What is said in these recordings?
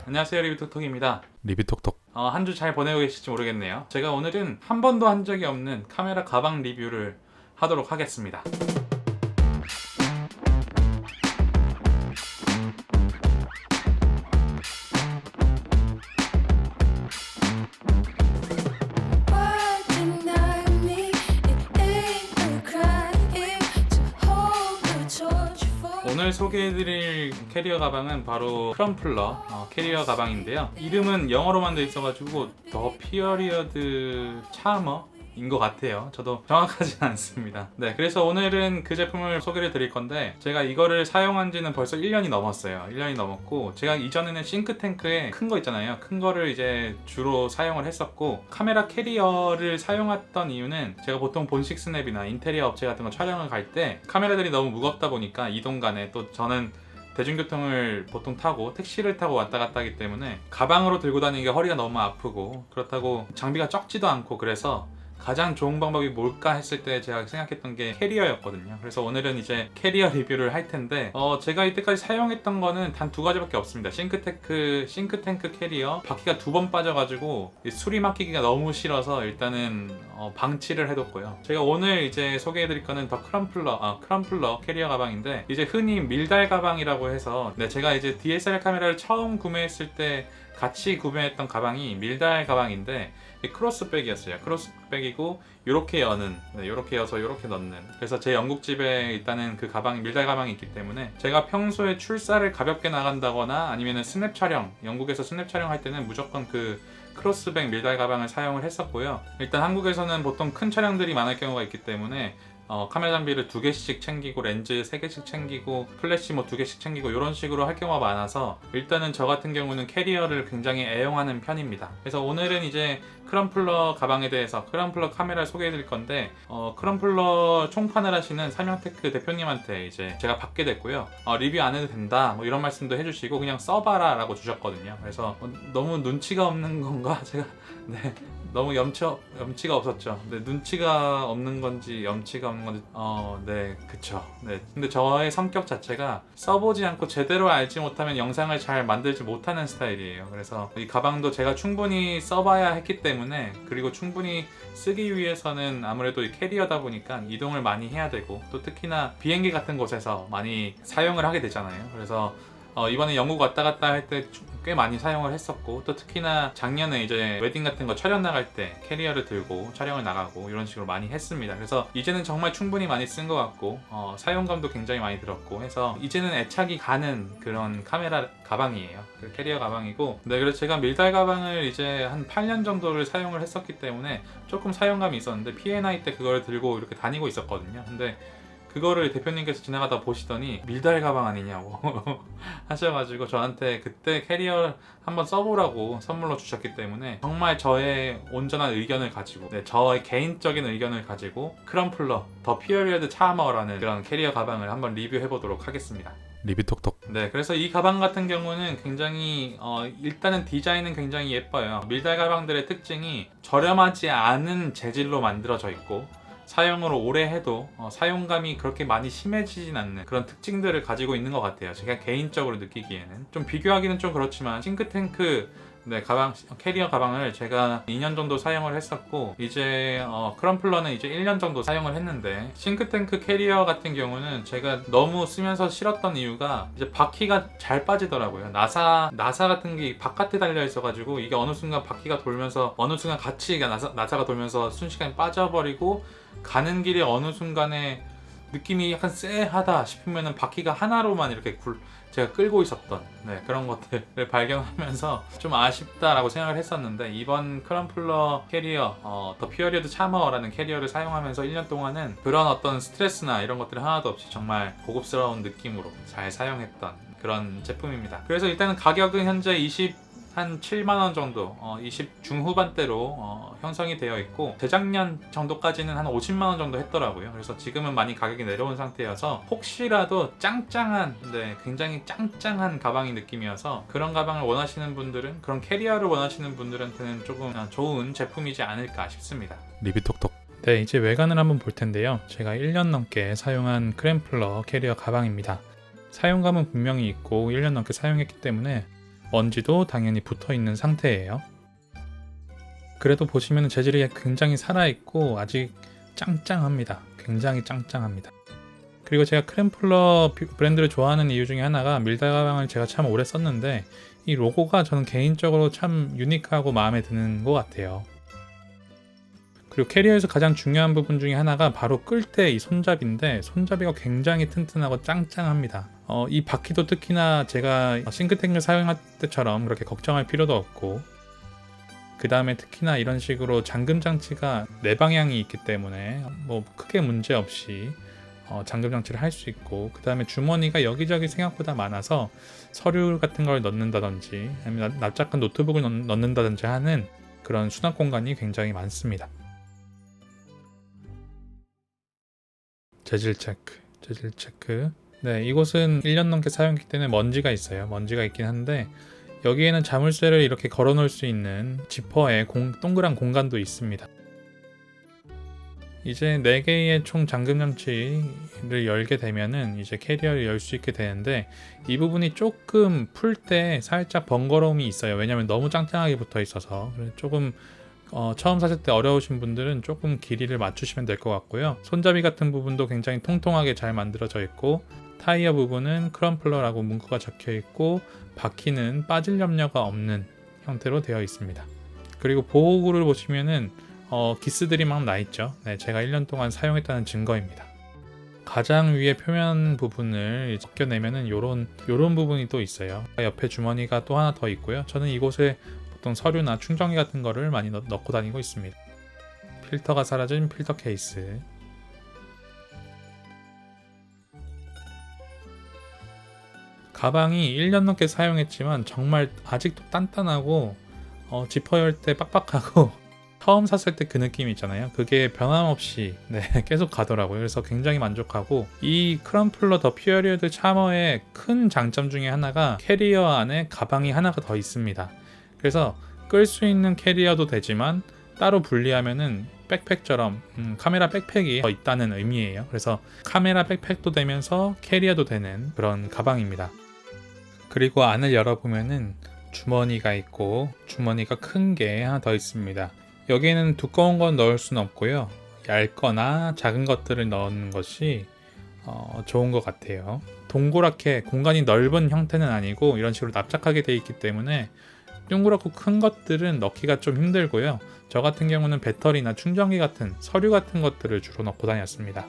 안녕하세요, 리뷰톡톡입니다. 리뷰톡톡. 한 주 잘 보내고 계실지 모르겠네요. 제가 오늘은 한 번도 한 적이 없는 카메라 가방 리뷰를 하도록 하겠습니다. 오늘 소개해드릴 캐리어 가방은 바로 크럼플러 캐리어 가방인데요. 이름은 영어로만 돼 있어가지고 더 피어리어드 차머인 것 같아요. 저도 정확하진 않습니다. 네, 그래서 오늘은 그 제품을 소개를 드릴 건데, 제가 이거를 사용한 지는 벌써 1년이 넘었어요. 1년이 넘었고, 제가 이전에는 싱크탱크에 큰 거 있잖아요. 큰 거를 이제 주로 사용을 했었고, 카메라 캐리어를 사용했던 이유는 제가 보통 본식스냅이나 인테리어 업체 같은 거 촬영을 갈 때 카메라들이 너무 무겁다 보니까 이동 간에, 또 저는 대중교통을 보통 타고 택시를 타고 왔다 갔다 하기 때문에 가방으로 들고 다니기가 허리가 너무 아프고, 그렇다고 장비가 적지도 않고, 그래서 가장 좋은 방법이 뭘까 했을 때 제가 생각했던 게 캐리어였거든요. 그래서 오늘은 이제 캐리어 리뷰를 할 텐데, 제가 이때까지 사용했던 거는 단 두 가지밖에 없습니다. 싱크탱크 캐리어 바퀴가 2번 빠져가지고 수리 맡기기가 너무 싫어서 일단은 방치를 해뒀고요. 제가 오늘 이제 소개해드릴 거는 더 크럼플러 캐리어 가방인데, 이제 흔히 밀달 가방이라고 해서, 네, 제가 이제 DSLR 카메라를 처음 구매했을 때 같이 구매했던 가방이 밀달 가방인데, 크로스백이었어요. 크로스백이고 요렇게 여는, 요렇게 여서 요렇게 넣는. 그래서 제 영국집에 일단은 그 가방이 밀달 가방이 있기 때문에, 제가 평소에 출사를 가볍게 나간다거나 아니면 스냅 촬영, 영국에서 스냅 촬영할 때는 무조건 그 크로스백 밀달 가방을 사용을 했었고요. 일단 한국에서는 보통 큰 촬영들이 많을 경우가 있기 때문에 카메라 장비를 2개씩 챙기고, 렌즈 3개씩 챙기고, 플래시 2개씩 챙기고, 이런 식으로 할 경우가 많아서 일단은 저 같은 경우는 캐리어를 굉장히 애용하는 편입니다. 그래서 오늘은 이제 크럼플러 가방에 대해서, 크럼플러 카메라를 소개해 드릴 건데, 크럼플러 총판을 하시는 삼양테크 대표님한테 이제 제가 받게 됐고요. 리뷰 안 해도 된다, 뭐 이런 말씀도 해주시고 그냥 써봐라 라고 주셨거든요. 그래서 너무 눈치가 없는 건가? 제가 네, 너무 염치가 없었죠. 네, 눈치가 없는 건지 염치가 없는 건지, 네, 그쵸. 네, 근데 저의 성격 자체가 써보지 않고 제대로 알지 못하면 영상을 잘 만들지 못하는 스타일이에요. 그래서 이 가방도 제가 충분히 써봐야 했기 때문에, 그리고 충분히 쓰기 위해서는 아무래도 이 캐리어다 보니까 이동을 많이 해야 되고, 또 특히나 비행기 같은 곳에서 많이 사용을 하게 되잖아요. 그래서 이번에 영국 왔다 갔다 할 때 꽤 많이 사용을 했었고, 또 특히나 작년에 이제 웨딩 같은 거 촬영 나갈 때 캐리어를 들고 촬영을 나가고 이런 식으로 많이 했습니다. 그래서 이제는 정말 충분히 많이 쓴 것 같고, 사용감도 굉장히 많이 들었고 해서 이제는 애착이 가는 그런 카메라 가방이에요. 그 캐리어 가방이고, 네, 그래서 제가 밀달 가방을 이제 한 8년 정도를 사용을 했었기 때문에 조금 사용감이 있었는데, P&I 때 그걸 들고 이렇게 다니고 있었거든요. 근데 그거를 대표님께서 지나가다 보시더니 밀달 가방 아니냐고 하셔가지고 저한테 그때 캐리어 한번 써보라고 선물로 주셨기 때문에, 정말 저의 온전한 의견을 가지고, 네, 저의 개인적인 의견을 가지고 크럼플러 더 피어리어드 차머라는 그런 캐리어 가방을 한번 리뷰해보도록 하겠습니다. 리뷰톡톡. 네, 그래서 이 가방 같은 경우는 굉장히 일단은 디자인은 굉장히 예뻐요. 밀달 가방들의 특징이 저렴하지 않은 재질로 만들어져 있고, 사용을 오래 해도 사용감이 그렇게 많이 심해지진 않는 그런 특징들을 가지고 있는 것 같아요. 제가 개인적으로 느끼기에는 좀 비교하기는 좀 그렇지만, 싱크탱크, 네, 가방, 캐리어 가방을 제가 2년 정도 사용을 했었고, 이제 크럼플러는 이제 1년 정도 사용을 했는데, 싱크탱크 캐리어 같은 경우는 제가 너무 쓰면서 싫었던 이유가 이제 바퀴가 잘 빠지더라고요. 나사 같은 게 바깥에 달려 있어가지고, 이게 어느 순간 바퀴가 돌면서, 어느 순간 같이 나사가 돌면서 순식간에 빠져버리고, 가는 길에 어느 순간에 느낌이 약간 쎄하다 싶으면은 바퀴가 하나로만 이렇게 제가 끌고 있었던, 네, 그런 것들을 발견하면서 좀 아쉽다라고 생각을 했었는데, 이번 크럼플러 캐리어 더 피어리어드 차머라는 캐리어를 사용하면서 1년 동안은 그런 어떤 스트레스나 이런 것들이 하나도 없이 정말 고급스러운 느낌으로 잘 사용했던 그런 제품입니다. 그래서 일단은 가격은 현재 한 7만원 정도, 20 중후반대로 형성이 되어 있고, 재작년 정도까지는 한 50만원 정도 했더라고요. 그래서 지금은 많이 가격이 내려온 상태여서, 혹시라도 짱짱한, 네, 굉장히 짱짱한 가방의 느낌이어서 그런 가방을 원하시는 분들은, 그런 캐리어를 원하시는 분들한테는 조금 좋은 제품이지 않을까 싶습니다. 리뷰톡톡. 네, 이제 외관을 한번 볼 텐데요. 제가 1년 넘게 사용한 크럼플러 캐리어 가방입니다. 사용감은 분명히 있고 1년 넘게 사용했기 때문에 먼지도 당연히 붙어 있는 상태예요. 그래도 보시면 재질이 굉장히 살아있고 아직 짱짱합니다. 굉장히 짱짱합니다. 그리고 제가 크램플러 브랜드를 좋아하는 이유 중에 하나가 밀다 가방을 제가 참 오래 썼는데 이 로고가 저는 개인적으로 참 유니크하고 마음에 드는 것 같아요. 그리고 캐리어에서 가장 중요한 부분 중에 하나가 바로 끌 때 이 손잡이인데 손잡이가 굉장히 튼튼하고 짱짱합니다. 이 바퀴도 특히나 제가 싱크탱크 사용할 때처럼 그렇게 걱정할 필요도 없고, 그 다음에 특히나 이런 식으로 잠금 장치가 4방향이 있기 때문에 뭐 크게 문제 없이 잠금 장치를 할 수 있고, 그 다음에 주머니가 여기저기 생각보다 많아서 서류 같은 걸 넣는다든지 아니면 납작한 노트북을 넣는다든지 하는 그런 수납 공간이 굉장히 많습니다. 재질 체크. 네, 이곳은 1년 넘게 사용했기 때문에 먼지가 있어요. 먼지가 있긴 한데 여기에는 자물쇠를 이렇게 걸어 놓을 수 있는 지퍼에 동그란 공간도 있습니다. 이제 4개의 총 잠금 장치를 열게 되면은 이제 캐리어를 열 수 있게 되는데, 이 부분이 조금 풀 때 살짝 번거로움이 있어요. 왜냐면 너무 짱짱하게 붙어 있어서. 조금 처음 사실 때 어려우신 분들은 조금 길이를 맞추시면 될 것 같고요. 손잡이 같은 부분도 굉장히 통통하게 잘 만들어져 있고, 타이어 부분은 크럼플러라고 문구가 적혀 있고, 바퀴는 빠질 염려가 없는 형태로 되어 있습니다. 그리고 보호구를 보시면은 기스들이 막 나 있죠. 네, 제가 1년 동안 사용했다는 증거입니다. 가장 위에 표면 부분을 벗겨내면은 요런 부분이 또 있어요. 옆에 주머니가 또 하나 더 있고요. 저는 이곳에 보통 서류나 충전기 같은 거를 많이 넣고 다니고 있습니다. 필터가 사라진 필터 케이스. 가방이 1년 넘게 사용했지만 정말 아직도 단단하고 지퍼 열 때 빡빡하고 처음 샀을 때 그 느낌 있잖아요. 그게 변함없이 계속 가더라고요. 그래서 굉장히 만족하고, 이 크럼플러 더 퓨어리어드 차머의 큰 장점 중에 하나가 캐리어 안에 가방이 하나가 더 있습니다. 그래서 끌 수 있는 캐리어도 되지만 따로 분리하면은 백팩처럼 카메라 백팩이 더 있다는 의미예요. 그래서 카메라 백팩도 되면서 캐리어도 되는 그런 가방입니다. 그리고 안을 열어보면은 주머니가 있고, 주머니가 큰 게 하나 더 있습니다. 여기에는 두꺼운 건 넣을 수는 없고요. 얇거나 작은 것들을 넣는 것이 좋은 것 같아요. 동그랗게 공간이 넓은 형태는 아니고 이런 식으로 납작하게 되어 있기 때문에 동그랗고 큰 것들은 넣기가 좀 힘들고요. 저 같은 경우는 배터리나 충전기 같은 서류 같은 것들을 주로 넣고 다녔습니다.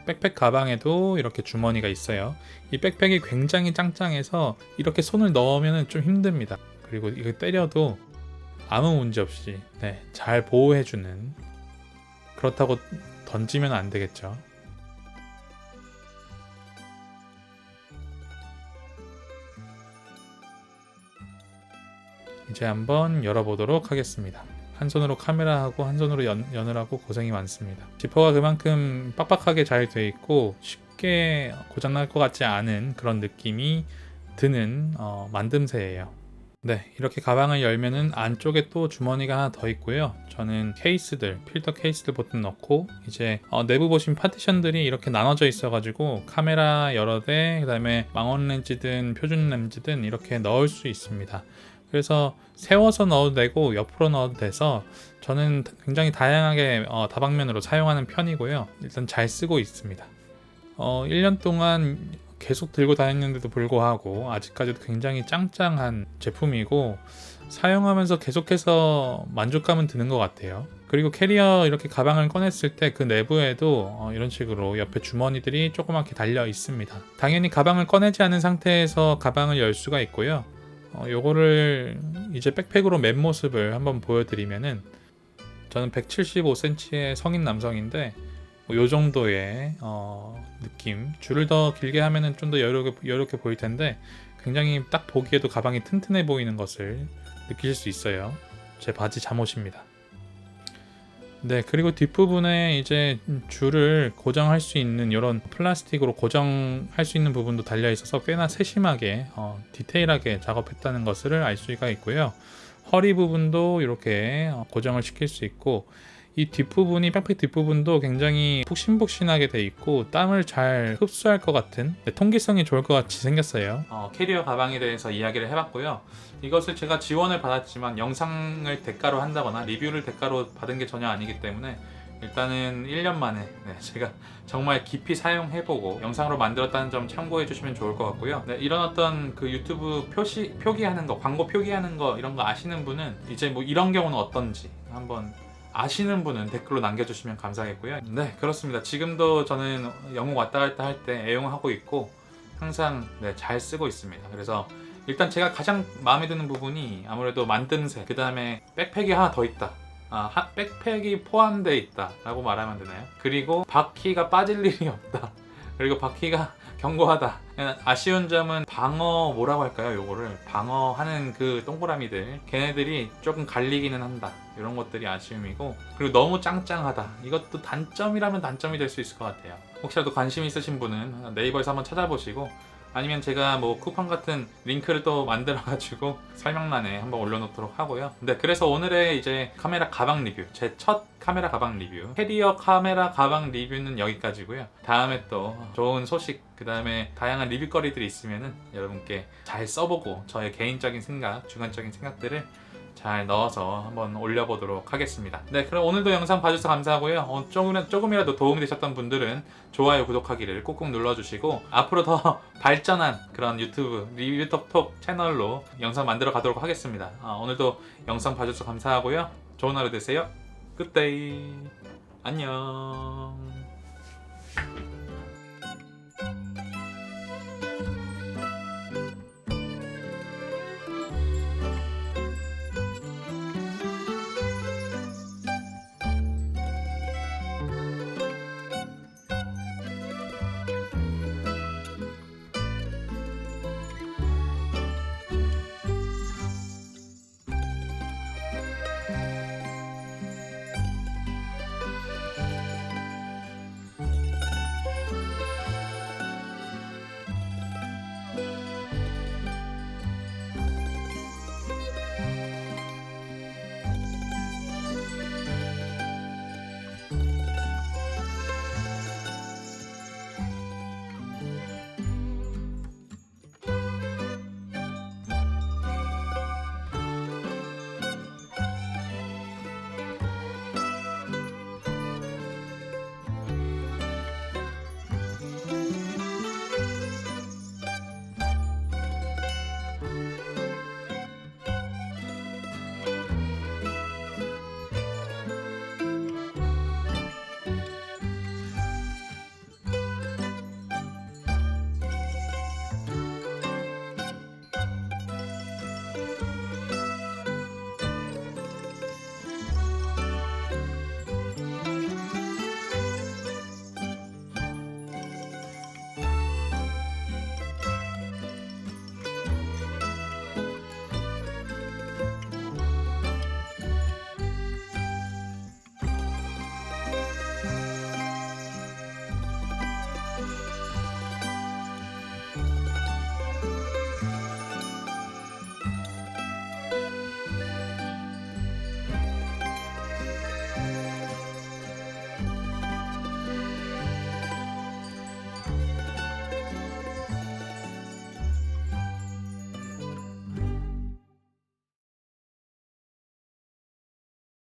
백팩 가방에도 이렇게 주머니가 있어요. 이 백팩이 굉장히 짱짱해서 이렇게 손을 넣으면 좀 힘듭니다. 그리고 이거 때려도 아무 문제 없이 잘 보호해주는, 그렇다고 던지면 안 되겠죠. 이제 한번 열어보도록 하겠습니다. 한 손으로 카메라하고 한 손으로 여느라고 고생이 많습니다. 지퍼가 그만큼 빡빡하게 잘 되어 있고 쉽게 고장날 것 같지 않은 그런 느낌이 드는 만듦새예요. 네, 이렇게 가방을 열면은 안쪽에 또 주머니가 하나 더 있고요. 저는 케이스들, 필터 케이스들 보통 넣고, 이제 내부 보시면 파티션들이 이렇게 나눠져 있어가지고 카메라 여러 대, 그 다음에 망원 렌즈든 표준 렌즈든 이렇게 넣을 수 있습니다. 그래서 세워서 넣어도 되고 옆으로 넣어도 돼서 저는 굉장히 다양하게 다방면으로 사용하는 편이고요. 일단 잘 쓰고 있습니다. 1년 동안 계속 들고 다녔는데도 불구하고 아직까지도 굉장히 짱짱한 제품이고, 사용하면서 계속해서 만족감은 드는 것 같아요. 그리고 캐리어 이렇게 가방을 꺼냈을 때 그 내부에도 이런 식으로 옆에 주머니들이 조그맣게 달려 있습니다. 당연히 가방을 꺼내지 않은 상태에서 가방을 열 수가 있고요. 요거를 이제 백팩으로 맨 모습을 한번 보여드리면은, 저는 175cm의 성인 남성인데 요 정도의 느낌. 줄을 더 길게 하면은 좀 더 여유롭게 보일 텐데 굉장히 딱 보기에도 가방이 튼튼해 보이는 것을 느끼실 수 있어요. 제 바지 잠옷입니다. 네, 그리고 뒷부분에 이제 줄을 고정할 수 있는 이런 플라스틱으로 고정할 수 있는 부분도 달려 있어서 꽤나 세심하게 디테일하게 작업했다는 것을 알 수가 있고요. 허리 부분도 이렇게 고정을 시킬 수 있고, 이 뒷부분이 백팩 뒷부분도 굉장히 푹신푹신하게 돼 있고 땀을 잘 흡수할 것 같은 통기성이 좋을 것 같이 생겼어요. 캐리어 가방에 대해서 이야기를 해봤고요. 이것을 제가 지원을 받았지만 영상을 대가로 한다거나 리뷰를 대가로 받은 게 전혀 아니기 때문에 일단은 1년 만에 제가 정말 깊이 사용해보고 영상으로 만들었다는 점 참고해 주시면 좋을 것 같고요. 이런 어떤 그 유튜브 표기하는 거, 광고 표기하는 거 이런 거 아시는 분은 이제 뭐 이런 경우는 어떤지 한번 아시는 분은 댓글로 남겨주시면 감사하겠고요. 네, 그렇습니다. 지금도 저는 영국 왔다 갔다 할 때 애용하고 있고 항상 잘 쓰고 있습니다. 그래서 일단 제가 가장 마음에 드는 부분이 아무래도 만듦새, 그 다음에 백팩이 하나 더 있다. 백팩이 포함되어 있다 라고 말하면 되나요? 그리고 바퀴가 빠질 일이 없다. 그리고 바퀴가 견고하다. 아쉬운 점은 방어 뭐라고 할까요? 요거를 방어하는 그 동그라미들 걔네들이 조금 갈리기는 한다. 이런 것들이 아쉬움이고, 그리고 너무 짱짱하다. 이것도 단점이라면 단점이 될 수 있을 것 같아요. 혹시라도 관심 있으신 분은 네이버에서 한번 찾아보시고, 아니면 제가 뭐 쿠팡 같은 링크를 또 만들어가지고 설명란에 한번 올려놓도록 하고요. 그래서 오늘의 이제 카메라 가방 리뷰, 제 첫 카메라 가방 리뷰, 캐리어 카메라 가방 리뷰는 여기까지고요. 다음에 또 좋은 소식, 그 다음에 다양한 리뷰거리들이 있으면은 여러분께 잘 써보고 저의 개인적인 생각, 주관적인 생각들을 잘 넣어서 한번 올려보도록 하겠습니다. 그럼 오늘도 영상 봐주셔서 감사하고요. 조금이라도 도움이 되셨던 분들은 좋아요, 구독하기를 꾹꾹 눌러주시고, 앞으로 더 발전한 그런 유튜브 리뷰톡톡 채널로 영상 만들어 가도록 하겠습니다. 오늘도 영상 봐주셔서 감사하고요. 좋은 하루 되세요. 굿데이. 안녕.